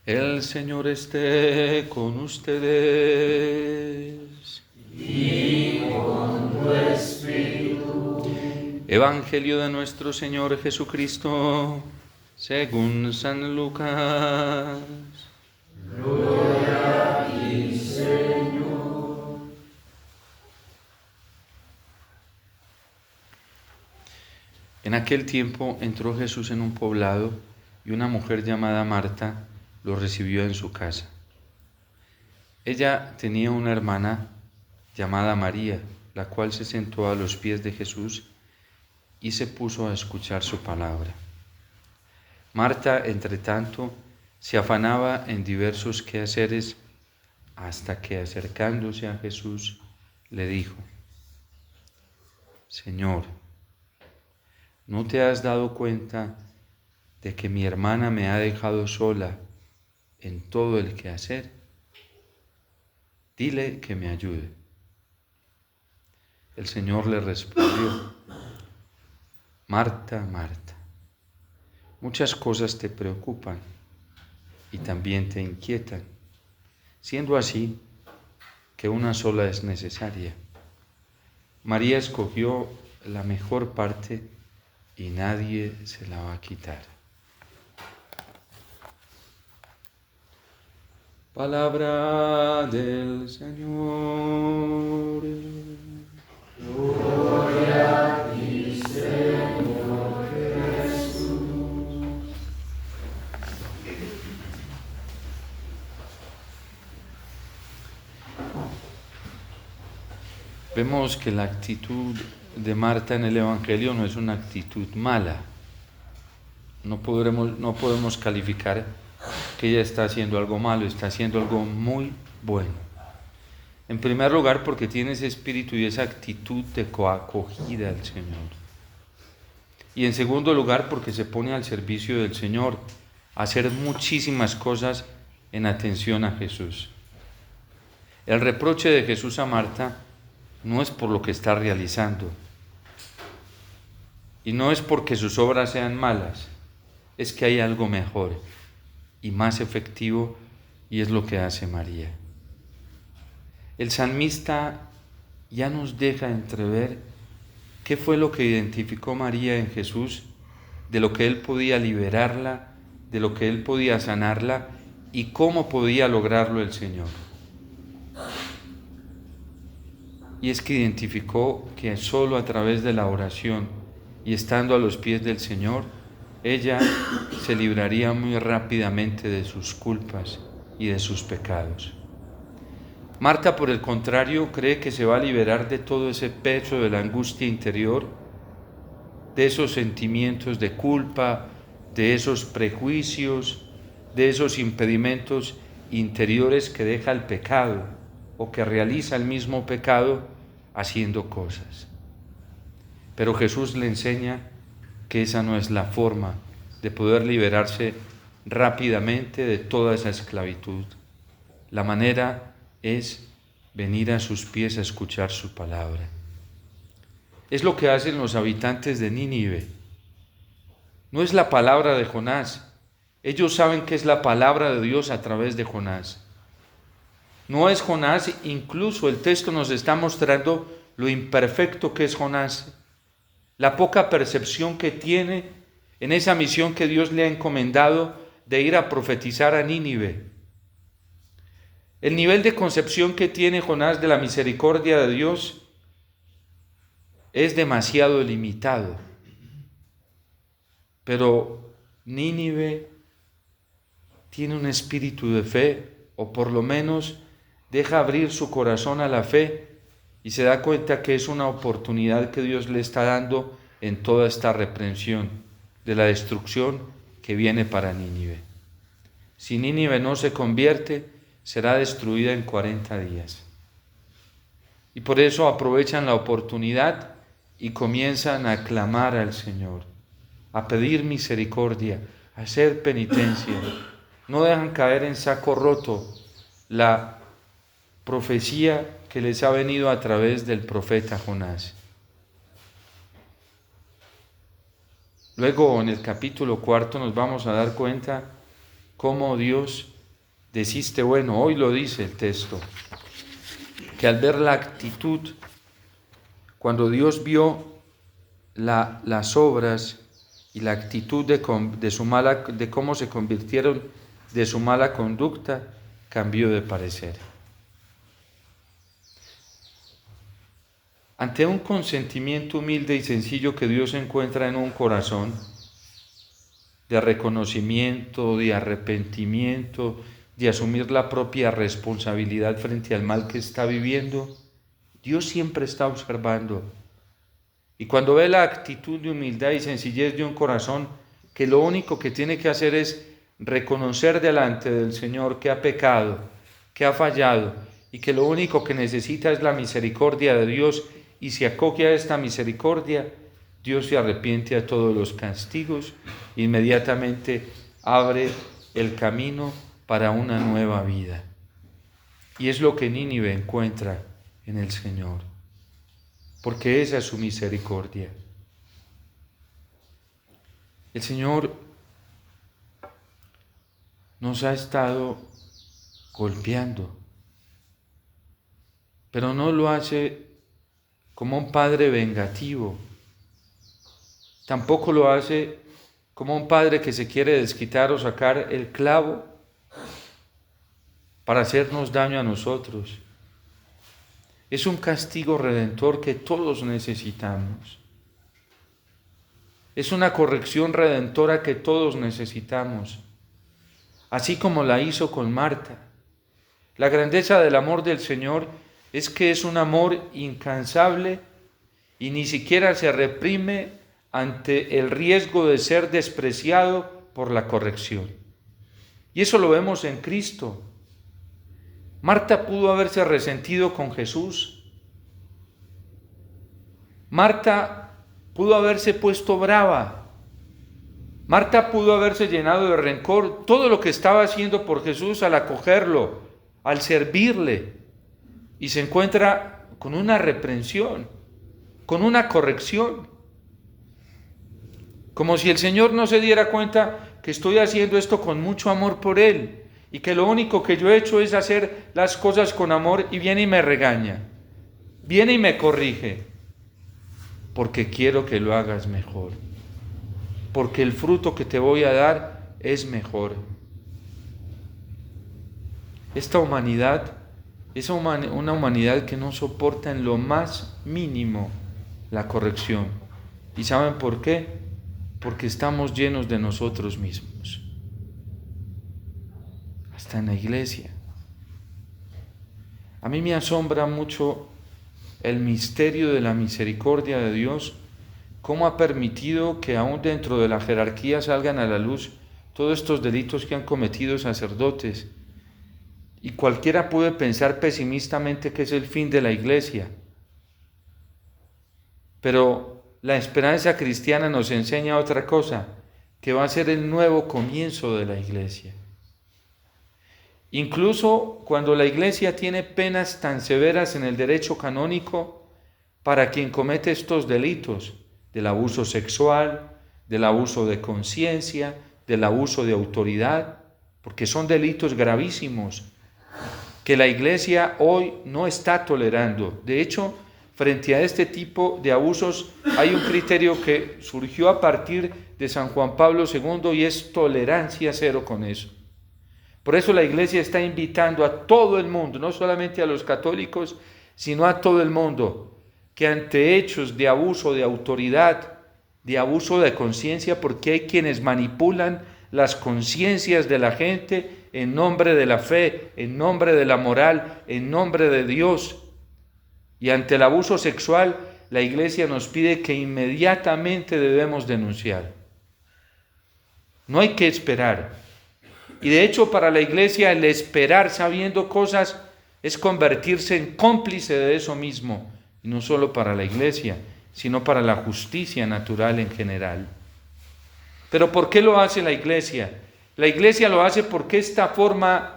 El Señor esté con ustedes. Y con tu espíritu. Evangelio de nuestro Señor Jesucristo, según San Lucas. Gloria a ti, Señor. En aquel tiempo entró Jesús en un poblado y una mujer llamada Marta lo recibió en su casa. Ella tenía una hermana llamada María, la cual se sentó a los pies de Jesús y se puso a escuchar su palabra. Marta, entre tanto, se afanaba en diversos quehaceres hasta que, acercándose a Jesús, le dijo: Señor, ¿no te has dado cuenta de que mi hermana me ha dejado sola en todo el quehacer? Dile que me ayude. El Señor le respondió: Marta, Marta, muchas cosas te preocupan y también te inquietan, siendo así que una sola es necesaria. María escogió la mejor parte y nadie se la va a quitar. Palabra del Señor. Gloria a ti, Señor Jesús. Vemos que la actitud de Marta en el Evangelio no es una actitud mala. No podemos calificar que ella está haciendo algo malo, está haciendo algo muy bueno. En primer lugar, porque tiene ese espíritu y esa actitud de coacogida al Señor. Y en segundo lugar, porque se pone al servicio del Señor, a hacer muchísimas cosas en atención a Jesús. El reproche de Jesús a Marta no es por lo que está realizando, y no es porque sus obras sean malas, es que hay algo mejor y más efectivo, y es lo que hace María. El salmista ya nos deja entrever qué fue lo que identificó María en Jesús, de lo que Él podía liberarla, de lo que Él podía sanarla y cómo podía lograrlo el Señor. Y es que identificó que solo a través de la oración y estando a los pies del Señor, ella se libraría muy rápidamente de sus culpas y de sus pecados. Marta, por el contrario, cree que se va a liberar de todo ese peso de la angustia interior, de esos sentimientos de culpa, de esos prejuicios, de esos impedimentos interiores que deja el pecado o que realiza el mismo pecado haciendo cosas. Pero Jesús le enseña que esa no es la forma de poder liberarse rápidamente de toda esa esclavitud. La manera es venir a sus pies a escuchar su palabra. Es lo que hacen los habitantes de Nínive. No es la palabra de Jonás. Ellos saben que es la palabra de Dios a través de Jonás. No es Jonás, incluso el texto nos está mostrando lo imperfecto que es Jonás, la poca percepción que tiene en esa misión que Dios le ha encomendado de ir a profetizar a Nínive. El nivel de concepción que tiene Jonás de la misericordia de Dios es demasiado limitado. Pero Nínive tiene un espíritu de fe, o por lo menos deja abrir su corazón a la fe y se da cuenta que es una oportunidad que Dios le está dando en toda esta reprensión de la destrucción que viene para Nínive. Si Nínive no se convierte, será destruida en 40 días. Y por eso aprovechan la oportunidad y comienzan a clamar al Señor, a pedir misericordia, a hacer penitencia. No dejan caer en saco roto la profecía que les ha venido a través del profeta Jonás. Luego, en el capítulo 4, nos vamos a dar cuenta cómo Dios desiste. Bueno, hoy lo dice el texto, que al ver la actitud, cuando Dios vio las obras y la actitud de cómo se convirtieron de su mala conducta, cambió de parecer. Ante un consentimiento humilde y sencillo que Dios encuentra en un corazón, de reconocimiento, de arrepentimiento, de asumir la propia responsabilidad frente al mal que está viviendo, Dios siempre está observando. Y cuando ve la actitud de humildad y sencillez de un corazón, que lo único que tiene que hacer es reconocer delante del Señor que ha pecado, que ha fallado, y que lo único que necesita es la misericordia de Dios, y se acoge a esta misericordia, Dios se arrepiente a todos los castigos, inmediatamente abre el camino para una nueva vida. Y es lo que Nínive encuentra en el Señor, porque esa es su misericordia. El Señor nos ha estado golpeando, pero no lo hace como un padre vengativo, tampoco lo hace como un padre que se quiere desquitar o sacar el clavo para hacernos daño a nosotros. Es un castigo redentor que todos necesitamos. Es una corrección redentora que todos necesitamos, así como la hizo con Marta. La grandeza del amor del Señor es que es un amor incansable y ni siquiera se reprime ante el riesgo de ser despreciado por la corrección. Y eso lo vemos en Cristo. Marta pudo haberse resentido con Jesús. Marta pudo haberse puesto brava. Marta pudo haberse llenado de rencor todo lo que estaba haciendo por Jesús al acogerlo, al servirle. Y se encuentra con una reprensión, con una corrección. Como si el Señor no se diera cuenta que estoy haciendo esto con mucho amor por Él y que lo único que yo he hecho es hacer las cosas con amor, y viene y me regaña, viene y me corrige, porque quiero que lo hagas mejor, porque el fruto que te voy a dar es mejor. Esta humanidad es una humanidad que no soporta en lo más mínimo la corrección. ¿Y saben por qué? Porque estamos llenos de nosotros mismos. Hasta en la iglesia. A mí me asombra mucho el misterio de la misericordia de Dios, cómo ha permitido que aún dentro de la jerarquía salgan a la luz todos estos delitos que han cometido sacerdotes. Y cualquiera puede pensar pesimistamente que es el fin de la iglesia. Pero la esperanza cristiana nos enseña otra cosa, que va a ser el nuevo comienzo de la iglesia. Incluso cuando la iglesia tiene penas tan severas en el derecho canónico para quien comete estos delitos, del abuso sexual, del abuso de conciencia, del abuso de autoridad, porque son delitos gravísimos que la iglesia hoy no está tolerando. De hecho, frente a este tipo de abusos hay un criterio que surgió a partir de San Juan Pablo II y es tolerancia cero con eso. Por eso la iglesia está invitando a todo el mundo, no solamente a los católicos, sino a todo el mundo, que ante hechos de abuso de autoridad, de abuso de conciencia, porque hay quienes manipulan las conciencias de la gente en nombre de la fe, en nombre de la moral, en nombre de Dios. Y ante el abuso sexual, la iglesia nos pide que inmediatamente debemos denunciar. No hay que esperar. Y de hecho para la iglesia el esperar sabiendo cosas es convertirse en cómplice de eso mismo. Y no solo para la iglesia, sino para la justicia natural en general. ¿Pero por qué lo hace la iglesia? La iglesia lo hace porque esta forma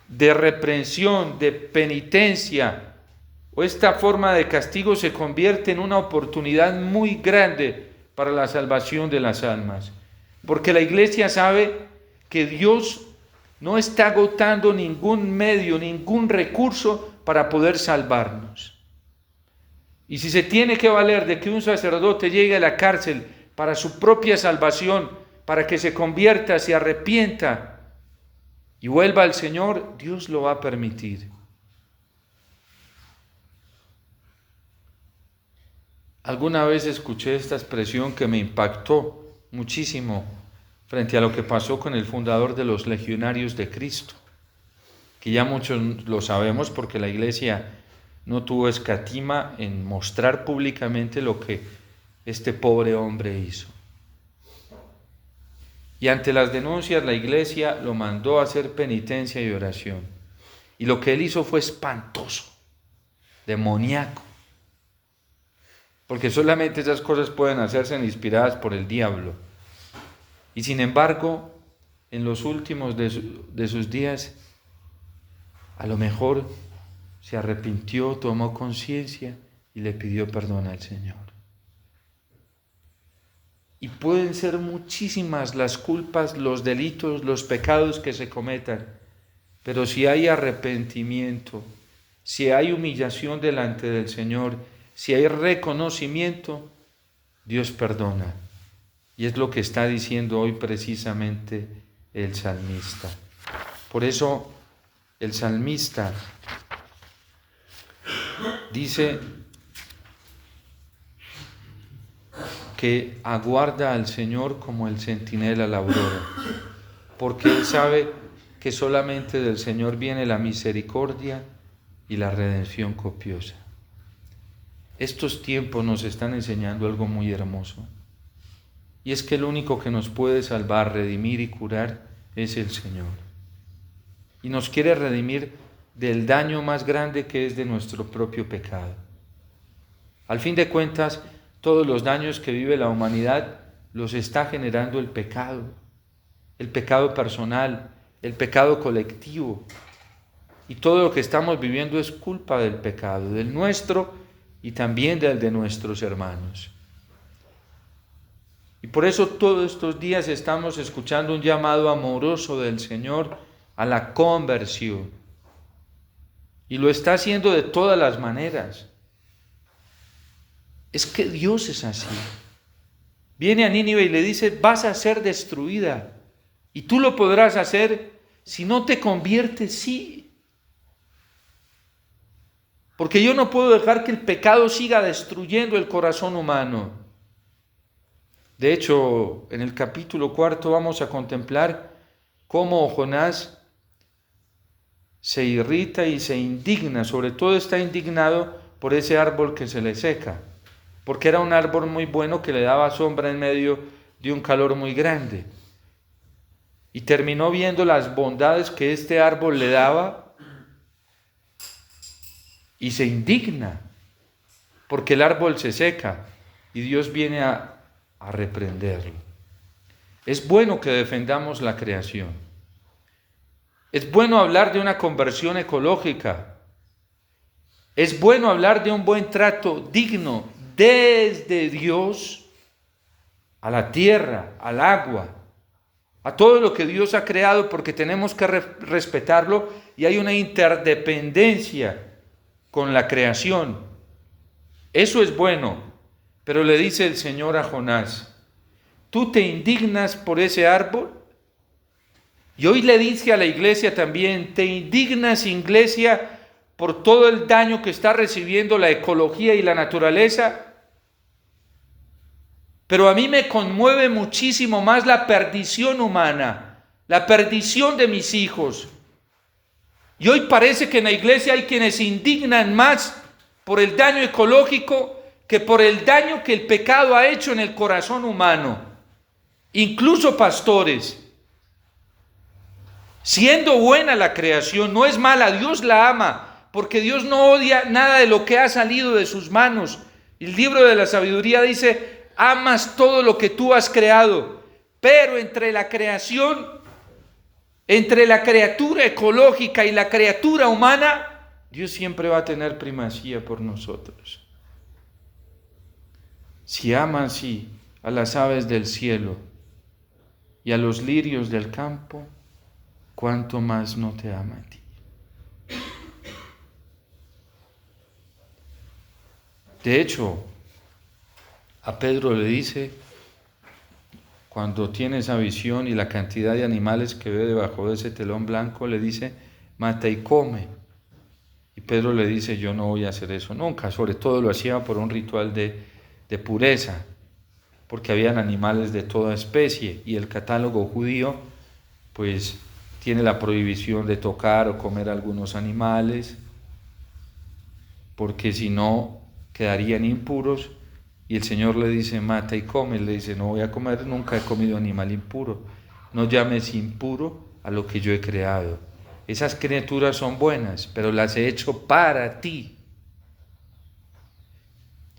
de reprensión, de penitencia, o esta forma de castigo se convierte en una oportunidad muy grande para la salvación de las almas. Porque la iglesia sabe que Dios no está agotando ningún medio, ningún recurso para poder salvarnos. Y si se tiene que valer de que un sacerdote llegue a la cárcel para su propia salvación, para que se convierta, se arrepienta y vuelva al Señor, Dios lo va a permitir. Alguna vez escuché esta expresión que me impactó muchísimo frente a lo que pasó con el fundador de los Legionarios de Cristo, que ya muchos lo sabemos porque la Iglesia no tuvo escatima en mostrar públicamente lo que este pobre hombre hizo. Y ante las denuncias la Iglesia lo mandó a hacer penitencia y oración. Y lo que él hizo fue espantoso, demoníaco. Porque solamente esas cosas pueden hacerse inspiradas por el diablo. Y sin embargo, en los últimos de sus días, a lo mejor se arrepintió, tomó conciencia y le pidió perdón al Señor. Y pueden ser muchísimas las culpas, los delitos, los pecados que se cometan, pero si hay arrepentimiento, si hay humillación delante del Señor, si hay reconocimiento, Dios perdona. Y es lo que está diciendo hoy precisamente el salmista. Por eso el salmista dice que aguarda al Señor como el centinela la aurora, porque él sabe que solamente del Señor viene la misericordia y la redención copiosa. Estos tiempos nos están enseñando algo muy hermoso, y es que el único que nos puede salvar, redimir y curar es el Señor. Y nos quiere redimir del daño más grande que es de nuestro propio pecado. Al fin de cuentas, todos los daños que vive la humanidad los está generando el pecado personal, el pecado colectivo. Y todo lo que estamos viviendo es culpa del pecado, del nuestro y también del de nuestros hermanos. Y por eso todos estos días estamos escuchando un llamado amoroso del Señor a la conversión. Y lo está haciendo de todas las maneras. Es que Dios es así. Viene a Nínive y le dice, vas a ser destruida. Y tú lo podrás hacer si no te conviertes, sí. Porque yo no puedo dejar que el pecado siga destruyendo el corazón humano. De hecho, en el capítulo 4 vamos a contemplar cómo Jonás se irrita y se indigna, sobre todo está indignado por ese árbol que se le seca, porque era un árbol muy bueno que le daba sombra en medio de un calor muy grande. Y terminó viendo las bondades que este árbol le daba y se indigna, porque el árbol se seca y Dios viene a reprenderlo. Es bueno que defendamos la creación. Es bueno hablar de una conversión ecológica. Es bueno hablar de un buen trato digno desde Dios a la tierra, al agua, a todo lo que Dios ha creado, porque tenemos que respetarlo y hay una interdependencia con la creación. Eso es bueno. Pero le dice el Señor a Jonás, ¿tú te indignas por ese árbol? Y hoy le dice a la iglesia también, ¿te indignas, iglesia, por todo el daño que está recibiendo la ecología y la naturaleza? Pero a mí me conmueve muchísimo más la perdición humana, la perdición de mis hijos. Y hoy parece que en la iglesia hay quienes se indignan más por el daño ecológico que por el daño que el pecado ha hecho en el corazón humano. Incluso pastores. Siendo buena la creación, no es mala, Dios la ama, porque Dios no odia nada de lo que ha salido de sus manos. El libro de la sabiduría dice, amas todo lo que tú has creado, pero entre la creación, entre la criatura ecológica y la criatura humana, Dios siempre va a tener primacía por nosotros. Si ama así a las aves del cielo, y a los lirios del campo, ¿cuánto más no te ama a ti? De hecho, a Pedro le dice, cuando tiene esa visión y la cantidad de animales que ve debajo de ese telón blanco, le dice, mata y come. Y Pedro le dice, yo no voy a hacer eso nunca. Sobre todo lo hacía por un ritual de pureza, porque habían animales de toda especie y el catálogo judío pues tiene la prohibición de tocar o comer algunos animales, porque si no quedarían impuros. Y el Señor le dice, mata y come. Él le dice, no voy a comer, nunca he comido animal impuro. No llames impuro a lo que yo he creado. Esas criaturas son buenas, pero las he hecho para ti.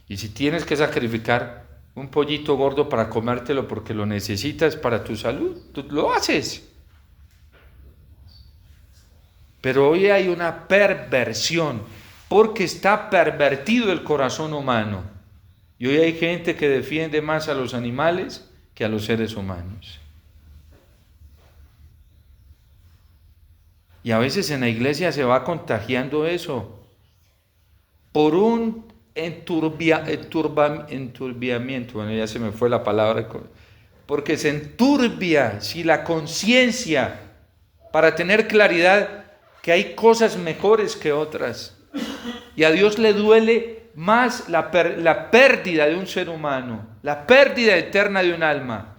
Y si tienes que sacrificar un pollito gordo para comértelo porque lo necesitas para tu salud, tú lo haces. Pero hoy hay una perversión, porque está pervertido el corazón humano. Y hoy hay gente que defiende más a los animales que a los seres humanos. Y a veces en la iglesia se va contagiando eso por un enturbiamiento. Bueno, ya se me fue la palabra. Porque se enturbia si la conciencia para tener claridad que hay cosas mejores que otras. Y a Dios le duele más la pérdida de un ser humano, la pérdida eterna de un alma.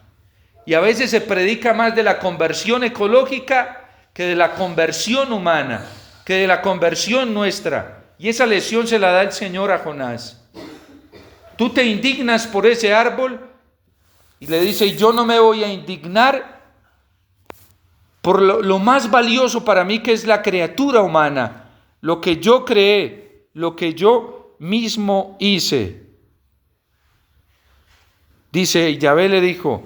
Y a veces se predica más de la conversión ecológica que de la conversión humana, que de la conversión nuestra. Y esa lección se la da el Señor a Jonás. Tú te indignas por ese árbol y le dice, yo no me voy a indignar por lo más valioso para mí, que es la criatura humana, lo que yo creé, lo que yo mismo hice. Dice, Yahvé le dijo,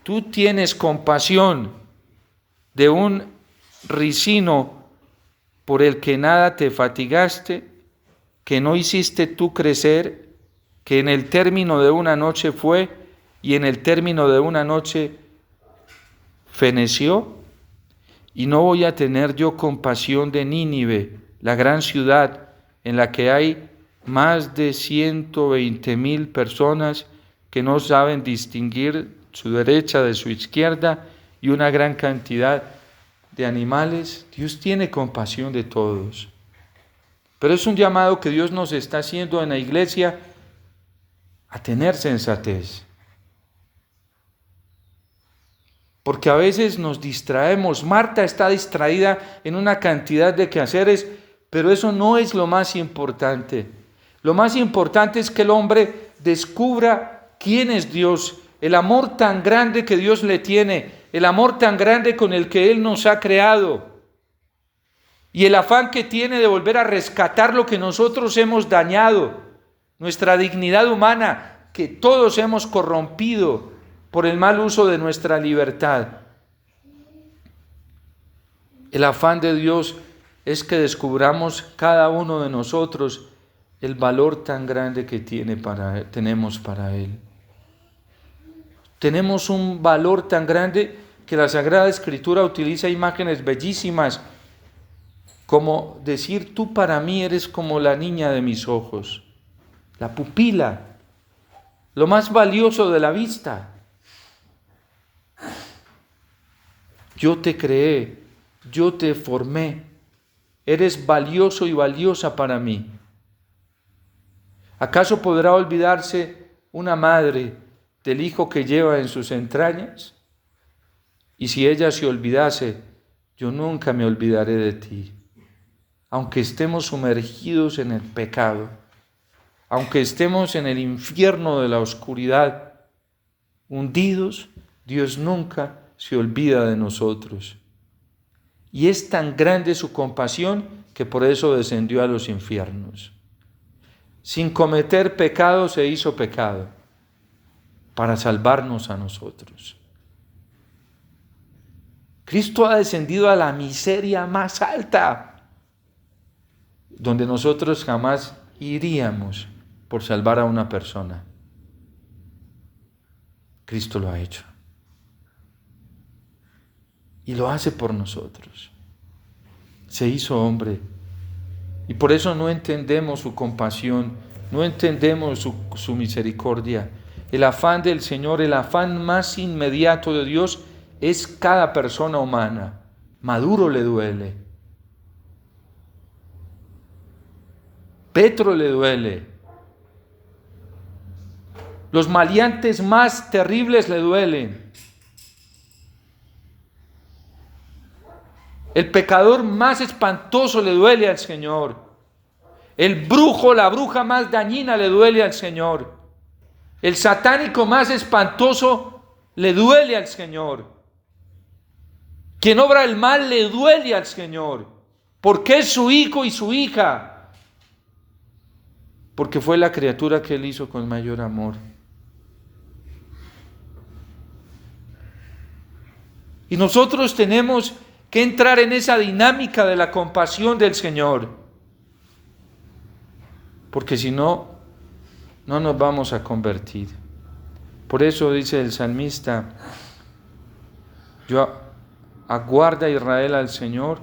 tú tienes compasión de un ricino por el que nada te fatigaste, que no hiciste tú crecer, que en el término de una noche fue y en el término de una noche feneció. Y no voy a tener yo compasión de Nínive, la gran ciudad en la que hay más de 120,000 personas que no saben distinguir su derecha de su izquierda y una gran cantidad de animales. Dios tiene compasión de todos. Pero es un llamado que Dios nos está haciendo en la iglesia a tener sensatez. Porque a veces nos distraemos. Marta está distraída en una cantidad de quehaceres, pero eso no es lo más importante. Lo más importante es que el hombre descubra quién es Dios, el amor tan grande que Dios le tiene, el amor tan grande con el que Él nos ha creado y el afán que tiene de volver a rescatar lo que nosotros hemos dañado, nuestra dignidad humana, que todos hemos corrompido por el mal uso de nuestra libertad. El afán de Dios es que descubramos cada uno de nosotros el valor tan grande que tenemos para Él. Tenemos un valor tan grande que la Sagrada Escritura utiliza imágenes bellísimas, como decir, tú para mí eres como la niña de mis ojos, la pupila, lo más valioso de la vista. Yo te creé, yo te formé, eres valioso y valiosa para mí. ¿Acaso podrá olvidarse una madre del hijo que lleva en sus entrañas? Y si ella se olvidase, yo nunca me olvidaré de ti. Aunque estemos sumergidos en el pecado, aunque estemos en el infierno de la oscuridad, hundidos, Dios nunca se olvida de nosotros. Y es tan grande su compasión que por eso descendió a los infiernos. Sin cometer pecado se hizo pecado para salvarnos a nosotros. Cristo ha descendido a la miseria más alta, donde nosotros jamás iríamos por salvar a una persona. Cristo lo ha hecho. y lo hace por nosotros. Se hizo hombre y por eso no entendemos su compasión, no entendemos su misericordia. El afán del Señor, el afán más inmediato de Dios es cada persona humana. Maduro le duele, Petro le duele, los maleantes más terribles le duelen, el pecador más espantoso le duele al Señor, el brujo, la bruja más dañina le duele al Señor, el satánico más espantoso le duele al Señor. Quien obra el mal le duele al Señor, porque es su hijo y su hija, porque fue la criatura que Él hizo con mayor amor. Y nosotros tenemos que entrar en esa dinámica de la compasión del Señor, porque si no, no nos vamos a convertir. Por eso dice el salmista, aguarda Israel al Señor,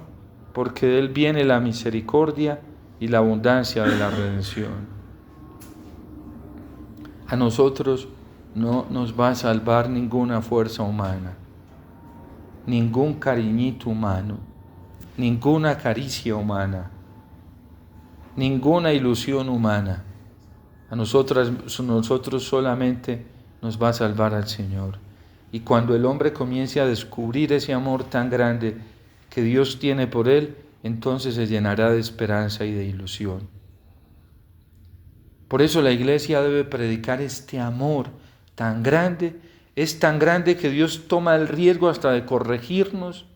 porque de Él viene la misericordia y la abundancia de la redención. A nosotros no nos va a salvar ninguna fuerza humana, ningún cariñito humano, ninguna caricia humana, ninguna ilusión humana. A nosotros solamente nos va a salvar al Señor. Y cuando el hombre comience a descubrir ese amor tan grande que Dios tiene por él, entonces se llenará de esperanza y de ilusión. Por eso la iglesia debe predicar este amor tan grande. Es tan grande que Dios toma el riesgo hasta de corregirnos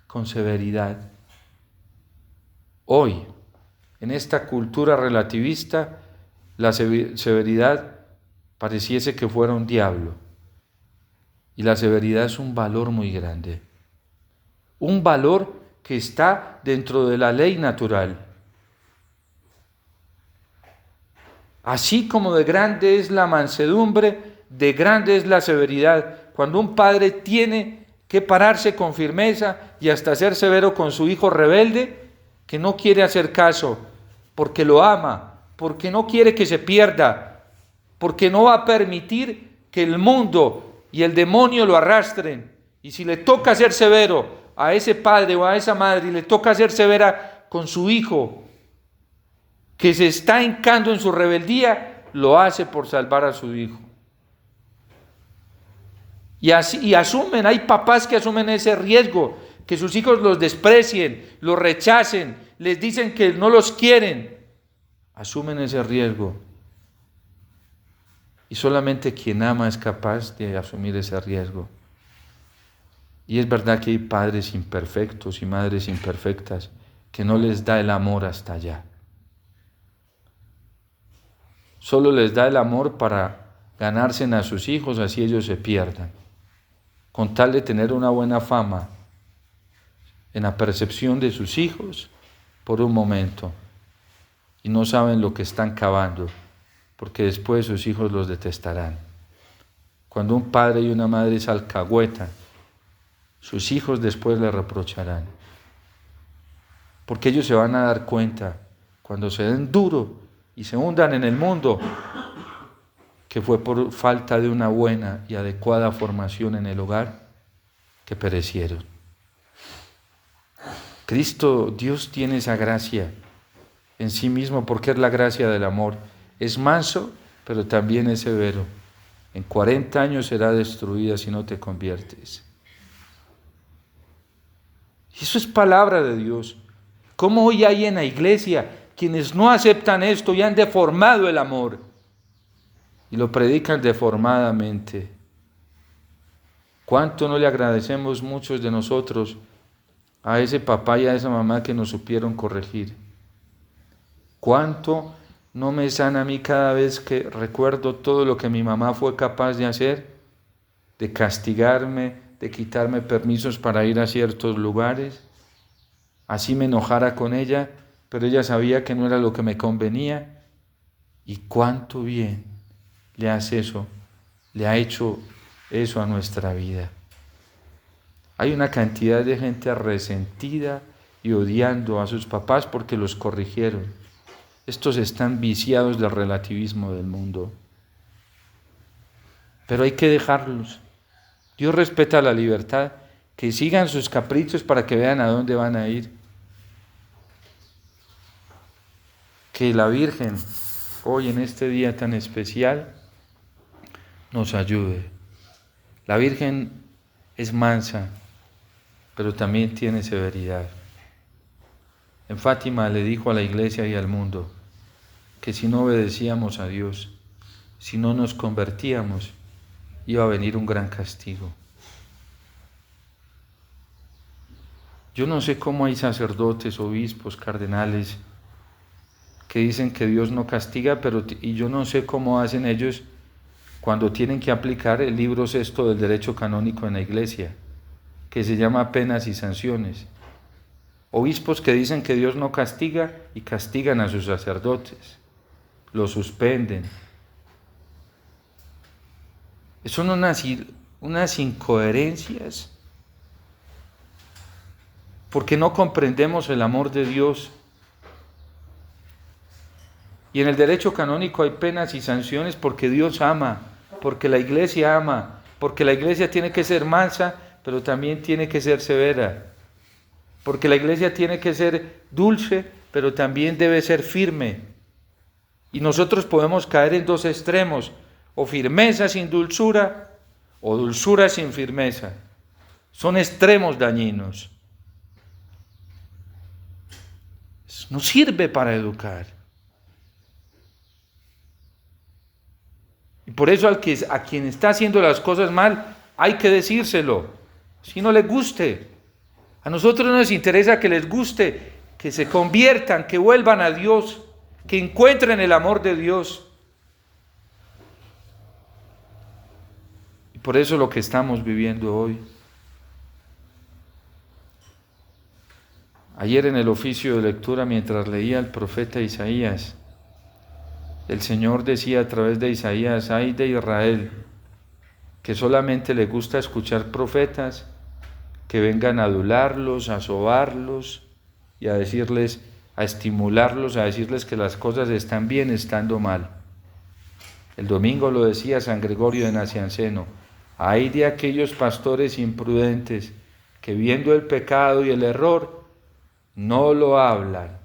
con severidad. Hoy, en esta cultura relativista, la severidad pareciese que fuera un diablo. Y la severidad es un valor muy grande. Un valor que está dentro de la ley natural. Así como de grande es la mansedumbre, de grande es la severidad. Cuando un padre tiene que pararse con firmeza y hasta ser severo con su hijo rebelde, que no quiere hacer caso, porque lo ama, porque no quiere que se pierda, porque no va a permitir que el mundo y el demonio lo arrastren. Y si le toca ser severo a ese padre o a esa madre, y le toca ser severa con su hijo, que se está hincando en su rebeldía, lo hace por salvar a su hijo. Y asumen, hay papás que asumen ese riesgo, que sus hijos los desprecien, los rechacen, les dicen que no los quieren. Asumen ese riesgo. Y solamente quien ama es capaz de asumir ese riesgo. Y es verdad que hay padres imperfectos y madres imperfectas que no les da el amor hasta allá. Solo les da el amor para ganarse a sus hijos, así ellos se pierdan. Con tal de tener una buena fama en la percepción de sus hijos por un momento. Y no saben lo que están cavando, porque después sus hijos los detestarán. Cuando un padre y una madre se alcahuetan, sus hijos después le reprocharán. Porque ellos se van a dar cuenta, cuando se den duro y se hundan en el mundo, que fue por falta de una buena y adecuada formación en el hogar que perecieron. Cristo, Dios tiene esa gracia en sí mismo, porque es la gracia del amor. Es manso, pero también es severo. En 40 años será destruida si no te conviertes. Y eso es palabra de Dios. ¿Cómo hoy hay en la iglesia quienes no aceptan esto y han deformado el amor? Y lo predican deformadamente. ¿Cuánto no le agradecemos muchos de nosotros a ese papá y a esa mamá que nos supieron corregir? ¿Cuánto no me sana a mí cada vez que recuerdo todo lo que mi mamá fue capaz de hacer? De castigarme, de quitarme permisos para ir a ciertos lugares. Así me enojara con ella, pero ella sabía que no era lo que me convenía. Y cuánto bien le hace eso, le ha hecho eso a nuestra vida. Hay una cantidad de gente resentida y odiando a sus papás porque los corrigieron. Estos están viciados del relativismo del mundo. Pero hay que dejarlos. Dios respeta la libertad, que sigan sus caprichos para que vean a dónde van a ir. Que la Virgen, hoy en este día tan especial, nos ayude. La Virgen es mansa, pero también tiene severidad. En Fátima le dijo a la iglesia y al mundo que si no obedecíamos a Dios, si no nos convertíamos, iba a venir un gran castigo. Yo no sé cómo hay sacerdotes, obispos, cardenales que dicen que Dios no castiga, y yo no sé cómo hacen ellos cuando tienen que aplicar el libro sexto del derecho canónico en la iglesia, que se llama Penas y Sanciones. Obispos que dicen que Dios no castiga y castigan a sus sacerdotes, los suspenden. Son unas incoherencias, porque no comprendemos el amor de Dios. Y en el derecho canónico hay penas y sanciones porque Dios ama, porque la iglesia ama, porque la iglesia tiene que ser mansa, pero también tiene que ser severa. Porque la iglesia tiene que ser dulce, pero también debe ser firme. Y nosotros podemos caer en dos extremos, o firmeza sin dulzura, o dulzura sin firmeza. Son extremos dañinos. No sirve para educar. Y por eso a quien está haciendo las cosas mal, hay que decírselo, si no le guste. A nosotros nos interesa que les guste, que se conviertan, que vuelvan a Dios, que encuentren el amor de Dios. Y por eso lo que estamos viviendo hoy. Ayer en el oficio de lectura, mientras leía el profeta Isaías, el Señor decía a través de Isaías: ay de Israel, que solamente le gusta escuchar profetas que vengan a adularlos, a sobarlos y a decirles, a estimularlos, a decirles que las cosas están bien estando mal. El domingo lo decía San Gregorio de Nacianceno: ay de aquellos pastores imprudentes que viendo el pecado y el error no lo hablan,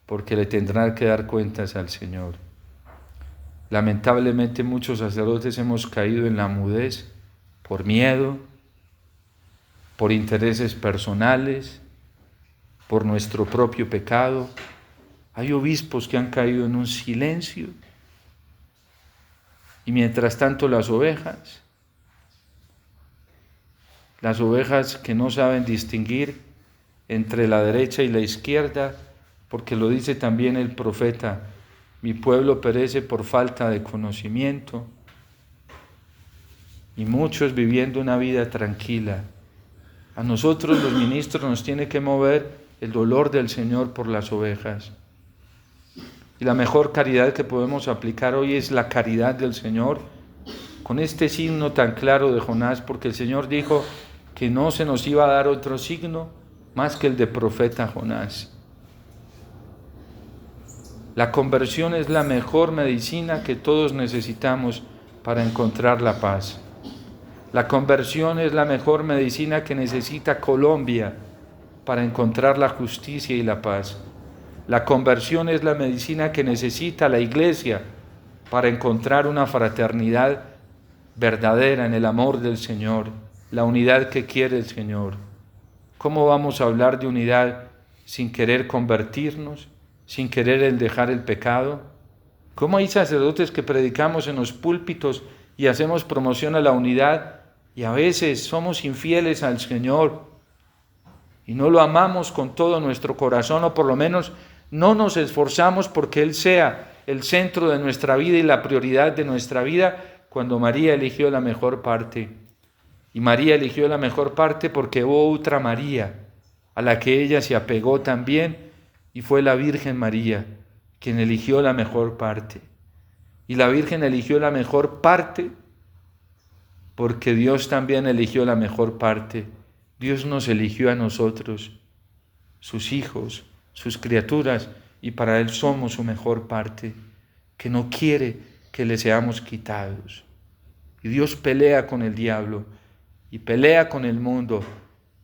porque le tendrán que dar cuentas al Señor. Lamentablemente muchos sacerdotes hemos caído en la mudez por miedo, por intereses personales, por nuestro propio pecado. Hay obispos que han caído en un silencio. Y mientras tanto las ovejas que no saben distinguir entre la derecha y la izquierda, porque lo dice también el profeta: mi pueblo perece por falta de conocimiento. Y muchos viviendo una vida tranquila. A nosotros los ministros nos tiene que mover el dolor del Señor por las ovejas. Y la mejor caridad que podemos aplicar hoy es la caridad del Señor, con este signo tan claro de Jonás, porque el Señor dijo que no se nos iba a dar otro signo más que el de profeta Jonás. La conversión es la mejor medicina que todos necesitamos para encontrar la paz. La conversión es la mejor medicina que necesita Colombia para encontrar la justicia y la paz. La conversión es la medicina que necesita la Iglesia para encontrar una fraternidad verdadera en el amor del Señor, la unidad que quiere el Señor. ¿Cómo vamos a hablar de unidad sin querer convertirnos, sin querer dejar el pecado? ¿Cómo hay sacerdotes que predicamos en los púlpitos y hacemos promoción a la unidad y a veces somos infieles al Señor y no lo amamos con todo nuestro corazón, o por lo menos no nos esforzamos porque Él sea el centro de nuestra vida y la prioridad de nuestra vida, cuando María eligió la mejor parte? Y María eligió la mejor parte porque hubo otra María a la que ella se apegó también, y fue la Virgen María quien eligió la mejor parte. Y la Virgen eligió la mejor parte porque Dios también eligió la mejor parte, Dios nos eligió a nosotros, sus hijos, sus criaturas, y para Él somos su mejor parte, que no quiere que le seamos quitados. Y Dios pelea con el diablo, y pelea con el mundo,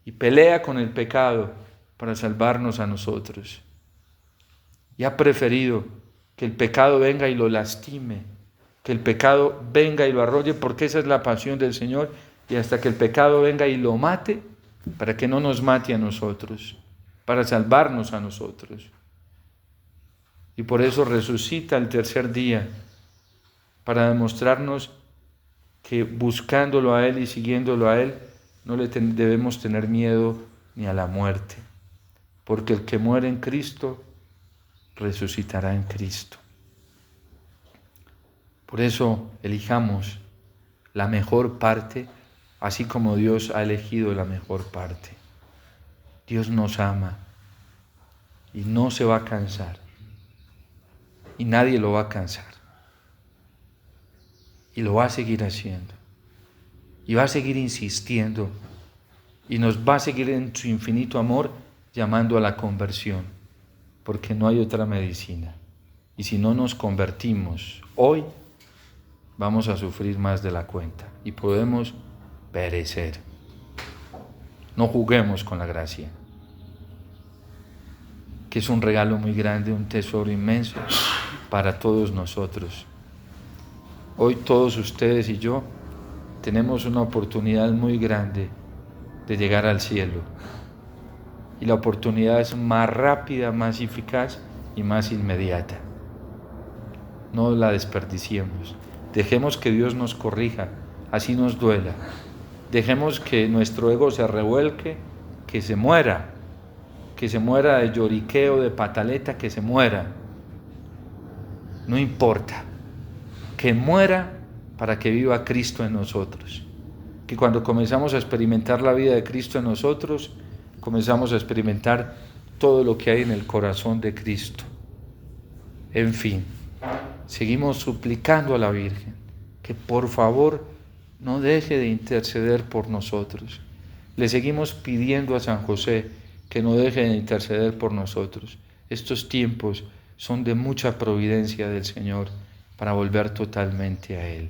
y pelea con el pecado para salvarnos a nosotros. Y ha preferido que el pecado venga y lo lastime, que el pecado venga y lo arrolle, porque esa es la pasión del Señor, y hasta que el pecado venga y lo mate, para que no nos mate a nosotros, para salvarnos a nosotros. Y por eso resucita el tercer día, para demostrarnos que buscándolo a Él y siguiéndolo a Él, no le debemos tener miedo ni a la muerte, porque el que muere en Cristo, resucitará en Cristo. Por eso elijamos la mejor parte, así como Dios ha elegido la mejor parte. Dios nos ama y no se va a cansar, y nadie lo va a cansar, y lo va a seguir haciendo, y va a seguir insistiendo, y nos va a seguir en su infinito amor llamando a la conversión, porque no hay otra medicina. Y si no nos convertimos hoy, vamos a sufrir más de la cuenta y podemos perecer. No juguemos con la gracia, que es un regalo muy grande, un tesoro inmenso para todos nosotros. Hoy todos ustedes y yo tenemos una oportunidad muy grande de llegar al cielo. Y la oportunidad es más rápida, más eficaz y más inmediata. No la desperdiciemos. Dejemos que Dios nos corrija, así nos duela. Dejemos que nuestro ego se revuelque, que se muera de lloriqueo, de pataleta, que se muera. No importa, que muera para que viva Cristo en nosotros. Que cuando comenzamos a experimentar la vida de Cristo en nosotros, comenzamos a experimentar todo lo que hay en el corazón de Cristo. En fin, seguimos suplicando a la Virgen que por favor no deje de interceder por nosotros. Le seguimos pidiendo a San José que no deje de interceder por nosotros. Estos tiempos son de mucha providencia del Señor para volver totalmente a Él.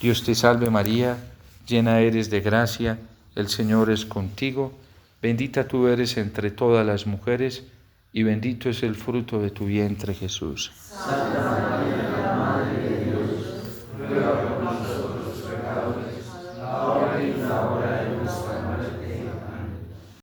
Dios te salve María, llena eres de gracia, el Señor es contigo, bendita tú eres entre todas las mujeres, y bendito es el fruto de tu vientre, Jesús. Santa María,